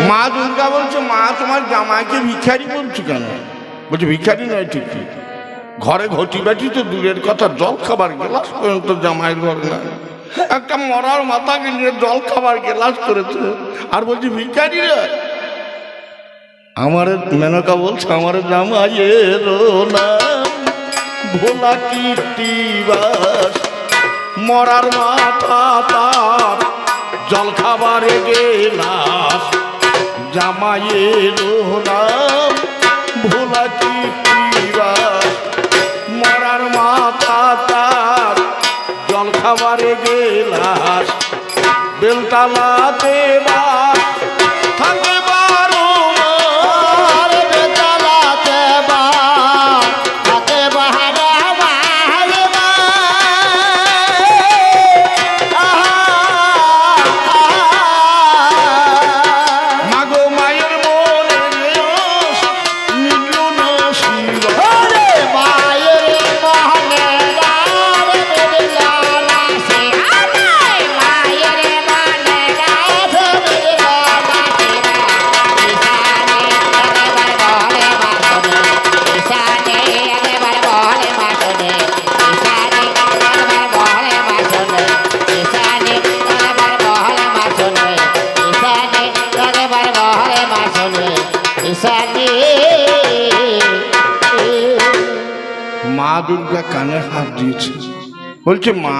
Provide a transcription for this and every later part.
মা দুর্গা বলছে, মা তোমার জামাইকে ভিখারি বলছো কেন? বলছে ভিখারি নয় ঠিকই, ঘরে ঘটি বাটি তো দূরের কথা, জল খাবার গেলাস পর্যন্ত জামাইয়ের ঘরে না। একটা মরার মাথাকে নিয়ে জল খাবার গেলাস করেছে, আর বলছি ভিখারি রে। আমার মেনকা বলছে, আমার জামাইয়ের নাম ভোলা কীর্তিবাস, মরার মাথা তার জল খাবারে গেলাস, জামাইয়ের নাম ভোলা কীর্তিবাস, মরার মাথা তার জল খাবারে গেলাস, বেলতলাতে বাস থাকে বারো মাস, বেলতলাতে বাস থাকে বারো মাস। মাগো মায়ের মনে নিল না শিব, মায়ের মনে মা দুর্গা কানে হাত দিয়েছে, বলছে মা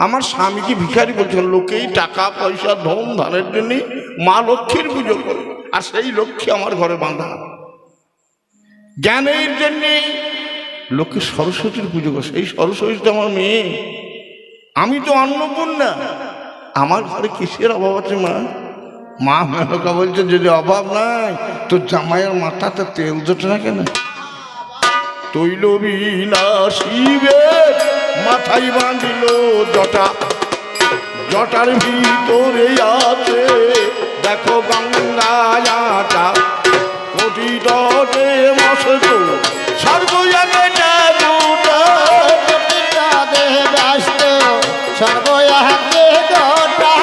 আমার স্বামীকে ভিখারি বলছে, লোকেই টাকা পয়সা ধন ধানের জন্য মা লক্ষ্মীর পুজো করে, আর সেই লক্ষ্মী আমার ঘরে বাঁধা। জ্ঞানের জন্যে লোকে সরস্বতীর পুজো করে, সেই সরস্বতী তো আমার মেয়ে, আমি তো অন্নপূর্ণা, আমার ঘরে কিসের অভাব আছে মা? মা মেনকা বলছে, যদি অভাব নাই তো জামাইয়ের মাথাতে তেল জোটে না কেন? তৈল বিনা শিবের মাথায় বাঁধিল জটা, জটার ভিতরে আছে দেখো গঙ্গাটা, কোটি দটে মশে তো সর্বয়াগে দুটা, ব্যস্ত সর্বয়াগে গোটা।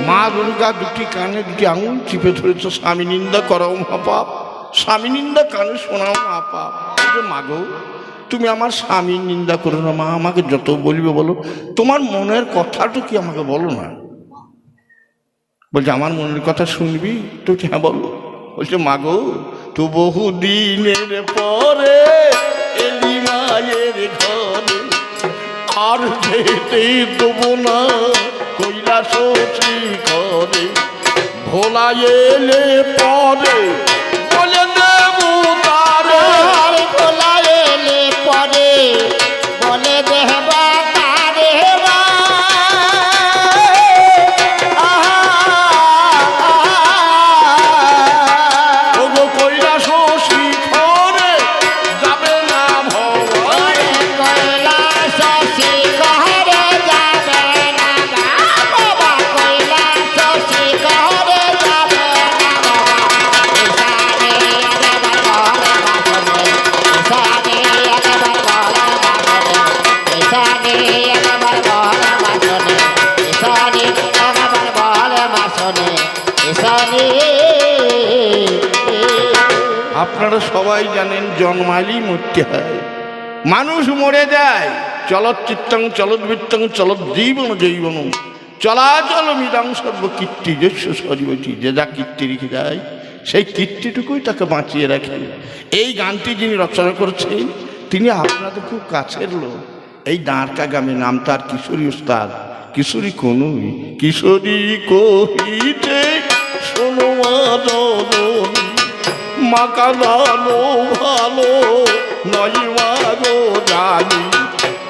মা দুর্গা দুটি কানে দুটি আঙুল চিপে ধরেছ, স্বামী নিন্দা করাও মহাপাপ, স্বামী নিন্দা কানে শোনাও মহাপাপ। মাগো তুমি আমার স্বামীর নিন্দা করো না মা, আমাকে যত বলবে বলো, তোমার মনের কথাটা কি আমাকে বলো না। বলছে আমার মনের কথা শুনবি তো? হ্যাঁ বলো। বলছে মাগো তো বহু দিনের পরে এলি মায়ের ঘরে, আর যেতে দেবো না কৈলাস শিখরে, ভোলা এলে পরে বলে দেবো তারে, ভোলা এলে পরে বলে দেবা তারে। ওগো কৈলাস শিখরে যাবে না ভগবান, কৈলাস শিখরে যাবে না বাবা, কৈলাস শিখরে যাবে না বাবা। আপনারা সবাই জানেন জন্মাইলেই মরতে হয়, মানুষ মরে যায়। চলচ্চিত্রং চলদ্বৃত্তং চলজ্জীবন জৈবন চলাচল মিদাং সর্ব কীর্তি যস্য সজীবতী, যে যা কীর্তি রেখে যায় সেই কীর্তিটুকুই তাকে বাঁচিয়ে রাখে। এই গানটি যিনি রচনা করেছেন তিনি আপনাদের খুব কাছের লোক, এই দাঁড়কা গ্রামে, নাম তার কিশোরী ওস্তাদ, কিশোরী কনুই। কিশোরী কহিতে শোনো মা জননী, মা কাঁদালো ভালো নয় মাগো জানি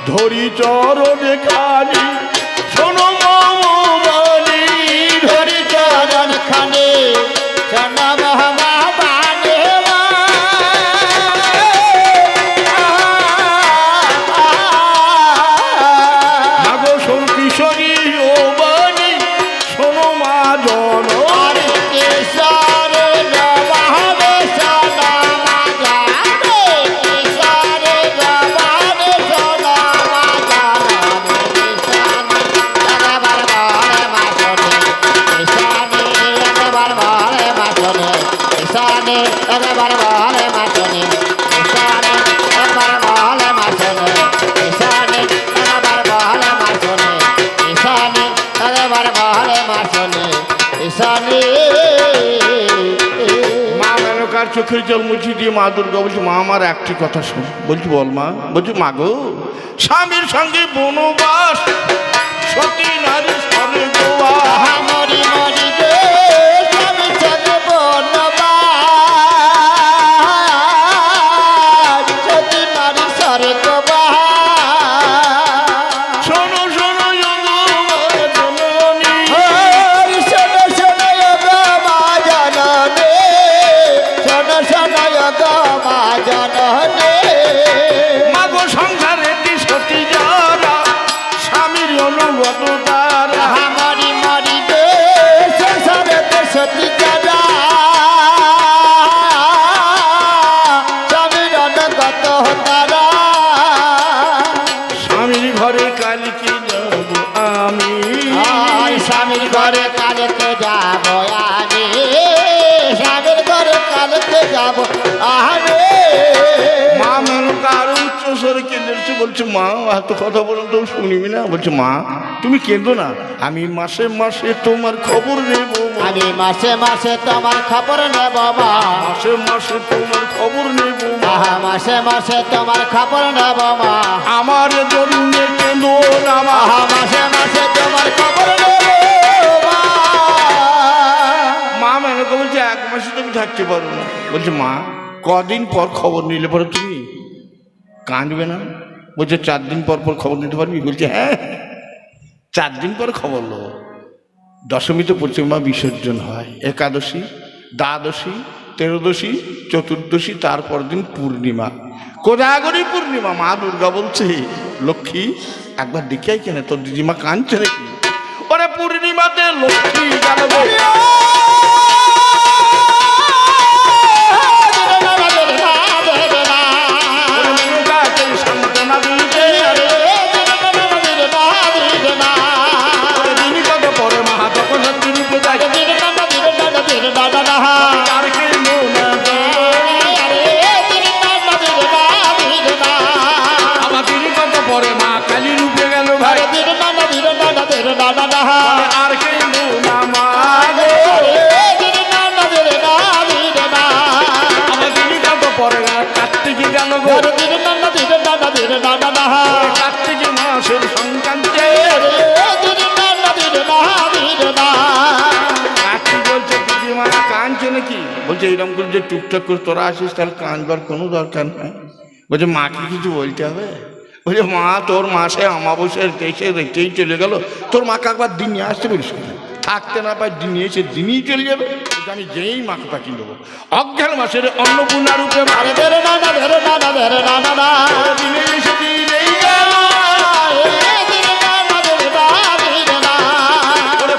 ধরি চরণে খানি শোনো মামনি ধরি চরণ খানে শোনো মহাবানে মাগো শোন কিশোরী ও বাণী শোনো মা জন চোখের জল মুছি দিয়ে মা দুর্গা বলছি মা আমার একটি কথা শোন বলছি বল মা বলছি মা গো স্বামীর সঙ্গে বনবাস সতী নারী স্বর্গবাস মরি মরি গে স্বামীর সঙ্গে বনবাস সতী নারী স্বর্গবাস শোনো শোনো জননী শোনো শোনো মা জননী মাগো সংসারে সতী যারা স্বামীর অনুগত তারা মারি মারি দে সংসারে সতী যারা স্বামীর অনুগত তারা স্বামীর ঘরে কালকে যাব আমি স্বামীর ঘরে কালকে যাব আমি স্বামীর ঘরে কালকে যাব আরে মা মেনকার উচ্চস্বরে কেঁদেছে বলছে মা এত কথা বলুন তো শুনিবি না বলছে মা তুমি কেঁদো না আমি মাসে মাসে তোমার খবর নেব আমি মাসে মাসে তোমার খবর নেব মা মাসে মাসে তোমার খবর নেব মা মাসে মাসে তোমার খবর নেব মা আমার জন্য কেঁদো না মা মাসে মাসে তোমার খবর নেব মা মেনকা বলছে এক মাসে তুমি থাকতে পারো না বলছে মা কদিন পর খবর নিলে পরে তুমি কাঁদবে না বলছে 4 দিন পর পর খবর নিতে পারবি বলছে হ্যাঁ 4 দিন পর খবর নেবো দশমীতে প্রতিমা বিসর্জন হয় একাদশী দ্বাদশী ত্রয়োদশী চতুর্দশী তারপর দিন পূর্ণিমা কোজাগরী পূর্ণিমা মা দুর্গা বলছে লক্ষ্মী একবার দেখে কেন তোর দিদিমা কাঁদছে নাকি ওরে পূর্ণিমাতে লক্ষ্মী গেল কার্তিক মাসের সংক্রান্তি বলছে দিদিমা কাঁদছে নাকি বলছে এইরকম করে যে টুকটাক করে তোরা আসিস তাহলে কাঁদবার কোনো দরকার নাই বলছে মাকে কিছু বলতে হবে বলছে মা তোর মাসে অমাবস্যার দেশে রেখেই চলে গেল তোর মাকে একবার দিন নিয়ে আসতে বলিস থাকতে না পাই দিন এসে দিনই চলে যাবে আমি যেই মাকে পাঠিয়ে দেবো অজ্ঞান মাসের অন্নপূর্ণা রূপে দিনে এসে দিনেই গেল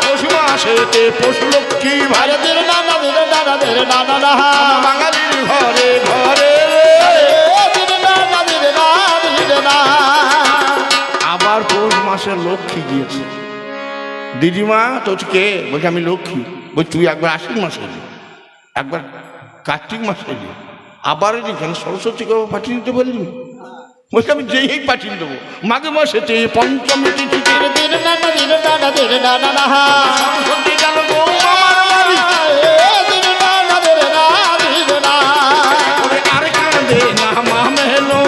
পশু মাসেতে পশু লক্ষ্মী ভারতের বাঙালির ঘরে ঘরে আবার পৌষ মাসের লক্ষ্মী গিয়েছে দিদিমা তোর কে বলছে আমি লক্ষ্মী বলছি তুই একবার আশ্বিন মাসে এলি একবার কার্তিক মাসে এলি আবার এলি কেন সরস্বতীকে পাঠিয়ে দিতে বললি বলছি আমি যেই পাঠিয়ে দেবো মাঘে মাসেতে পঞ্চমী তিথিতে আর কাঁদে না মা মেহলো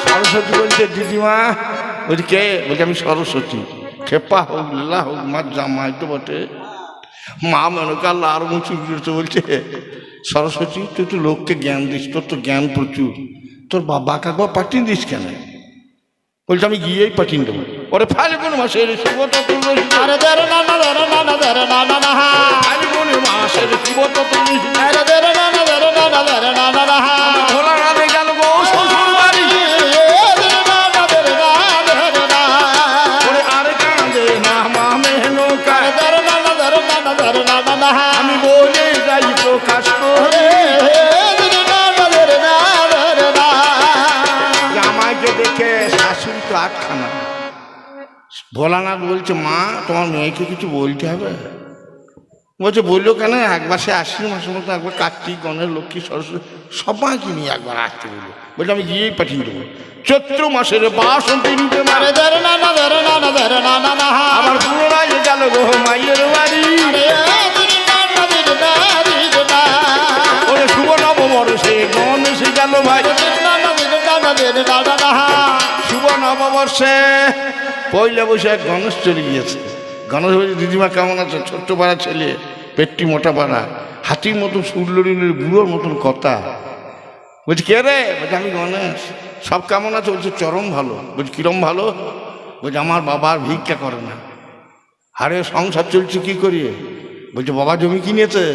সরস্বতী বলছে দিদিমা বলছি কে? বলছি আমি সরস্বতী। খেপা হোক লীলা হোক মার জামাই তো বটে। মা মনে করল আর মুচু বলছে সরস্বতী তুই তো লোককে জ্ঞান দিস, তোর তো জ্ঞান প্রচুর, তোর বাবা কাকা পাঠিয়ে দিস কেন? বলছে আমি গিয়েই পাঠিয়ে দেবো। ওরে ফাল্গুন মাসের শুভ চতুর্দশী, ফাল্গুন মাসের শুভ চতুর্দশী ভোলা রাধে গেল গো শ্বশুর বাড়ি। ওরে আর কাঁদে না মা মেহনকা, আমি বলে যাই প্রকাশ করে। জামাইকে দেখে শাশুড়ি তো আটখানা। ভোলানাথ বলছে মা তোমার মেয়েকে কিছু বলতে হবে। বলছে বললো কেন? একবার সে আশ্বিন মাসের মতো একবার কার্তিক গণেশ লক্ষ্মী সরস্বতী সবাইকে নিয়ে একবার আসতে বললো। বলছে আমি গিয়েই পাঠিয়ে দেবো। চৈত্র মাসের বাসন্তী রূপে মারে আমার পুনরায় গেল গো মাইয়ের বাড়ি। ওরে শুভ নববর্ষে গণেশ গেল ভাই, শুভ নববর্ষে পয়লা বৈশাখ গণেশ চলে গিয়েছে। গণেশ বলছে দিদিমা কেমন আছে? ছোট্ট পাড়া ছেলে, পেটটি মোটা পাড়া, হাতির মতন সুরলড়ির বুড়োর মতন কথা। বলছি কে রে? বলছে আমি গণেশ। সব কেমন আছে? বলছে চরম ভালো। বলছি কিরম ভালো? বলছে আমার বাবা আর ভিক্ষা করে না, আরে সংসার চলছে কি করিয়ে? বলছে বাবা জমি কিনেছে।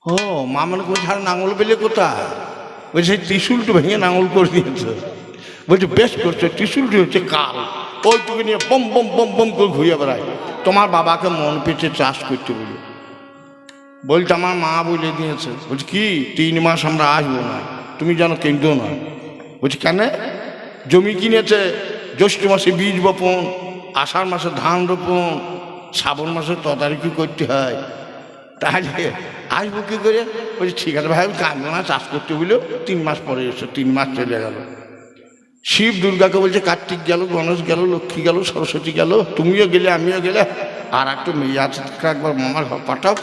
ও মা মনে করছে আর নাঙল পেলে কোথায়? বলছে সেই ত্রিশুলটা ভেঙে নাঙল করে দিয়েছে। বলছে বেশ করছে, ত্রিশুলটি হচ্ছে কাল, ওইটুকু নিয়ে বম বম বম বম করে ঘুরিয়ে বেড়ায়। তোমার বাবাকে মন পেতে চাষ করতে বলে। বলছে আমার মা বলে দিয়েছে। বলছে কি 3 মাস আমরা আসবো না, তুমি যেন কেন্দ্র না। বলছি কেন? জমি কিনেছে, জ্যৈষ্ঠ মাসে বীজ বপন, আষাঢ় মাসে ধান রোপণ, শ্রাবণ মাসে তদারকি করতে হয়, তাহলে আসবো কী করে? বলছি ঠিক আছে ভাই আমি কাঁদবো না, চাষ করতে বলেও 3 মাস পরে এসো। 3 মাস চলে গেল। শিব দুর্গাকে বলছে কার্তিক গেল, গণেশ গেল, লক্ষ্মী গেল, সরস্বতী গেল, তুমিও গেলে আমিও গেলে, আর একটা মেয়ে আছে একবার মামার ঘর পাঠাও।